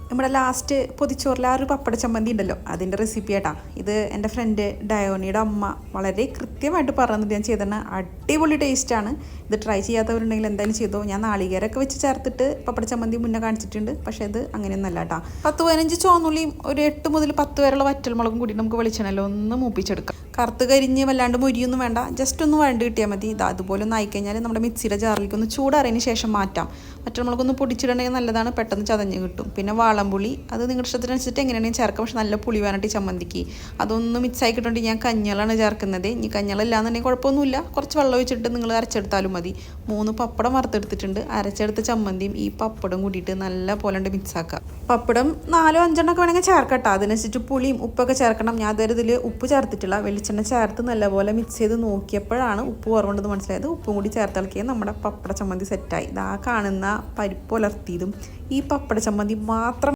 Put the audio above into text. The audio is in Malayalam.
നമ്മുടെ ലാസ്റ്റ് പൊതിച്ചോറിൽ ആ ഒരു പപ്പട ചമ്മന്തി ഉണ്ടല്ലോ, അതിൻ്റെ റെസിപ്പി ആട്ടാ ഇത്. എൻ്റെ ഫ്രണ്ട് ഡയോണിയുടെ അമ്മ വളരെ കൃത്യമായിട്ട് പറഞ്ഞിട്ട് ഞാൻ ചെയ്തതാണ്. അടിപൊളി ടേസ്റ്റാണ്. ഇത് ട്രൈ ചെയ്യാത്തവരുണ്ടെങ്കിൽ എന്തായാലും ചെയ്തോ. ഞാൻ നാളികേരമൊക്കെ വെച്ച് ചേർത്തിട്ട് പപ്പട ചമ്മന്തി മുന്നേ കാണിച്ചിട്ടുണ്ട്. പക്ഷേ ഇത് അങ്ങനെയൊന്നല്ല കേട്ടോ. 10-15 ചുവന്നുള്ളിയും ഒരു 8 മുതൽ 10 വരെയുള്ള വറ്റൽമുളകും കൂടി നമുക്ക് വെളിച്ചെണ്ണയിൽ ഒന്ന് മൂപ്പിച്ചെടുക്കാം. കറുത്ത് കരിഞ്ഞ് വല്ലാണ്ട് മുരിയൊന്നും വേണ്ട, ജസ്റ്റ് ഒന്ന് വഴണ്ട് കിട്ടിയാൽ മതി. ഇത് അതുപോലെ ഒന്ന് ആയിക്കഴിഞ്ഞാൽ നമ്മുടെ മിക്സിയുടെ ജാറിലേക്ക് ഒന്ന് ചൂടാറിയതിന് ശേഷം മാറ്റാം. വറ്റൽമുളകൊന്ന് പൊടിച്ചിടണമെങ്കിൽ നല്ലതാണ്, പെട്ടെന്ന് ചതഞ്ഞ് കിട്ടും. പിന്നെ വാളംപുളി അത് നിങ്ങളുടെ ഇഷ്ടത്തിനനുസരിച്ച് എങ്ങനെയാണെങ്കിൽ ചേർക്കാം. പക്ഷെ നല്ല പുളി വേണ്ടിയിട്ട് ചമ്മന്തിക്ക് അതൊന്ന് മിക്സായി കിട്ടുന്നുണ്ട്. ഞാൻ കഞ്ഞളാണ് ചേർക്കുന്നത്. ഇനി കഞ്ഞളല്ലാന്നുണ്ടെങ്കിൽ കുഴപ്പമൊന്നുമില്ല, കുറച്ച് വെള്ളം ഒഴിച്ചിട്ട് നിങ്ങൾ അരച്ചെടുത്താലും മതി. 3 പപ്പടം വറുത്തെടുത്തിട്ടുണ്ട്. അരച്ചെടുത്ത ചമ്മന്തിയും ഈ പപ്പടം കൂട്ടിയിട്ട് നല്ല പോലെ ഉണ്ട് മിക്സാക്കുക. പപ്പടം 4-5 ഒക്കെ വേണമെങ്കിൽ ചേർക്കട്ടോ. അതിനനുസരിച്ച് പുളിയും ഉപ്പൊക്കെ ചേർക്കണം. ഞാൻ അതുവരെ ഇതിൽ ഉപ്പ് ചേർത്തിട്ടില്ല. വെളിച്ചെണ്ണ ചേർത്ത് നല്ലപോലെ മിക്സ് ചെയ്ത് നോക്കിയപ്പോഴാണ് ഉപ്പ് കുറവുണ്ടെന്ന് മനസ്സിലായത്. ഉപ്പും കൂടി ചേർത്തിളക്കിയാൽ നമ്മുടെ പപ്പട ചമ്മന്തി സെറ്റായി. ഇതാ കാണുന്ന പരിപ്പ് പുലർത്തിയതും ഈ പപ്പട ചമ്മന്തി മാത്രം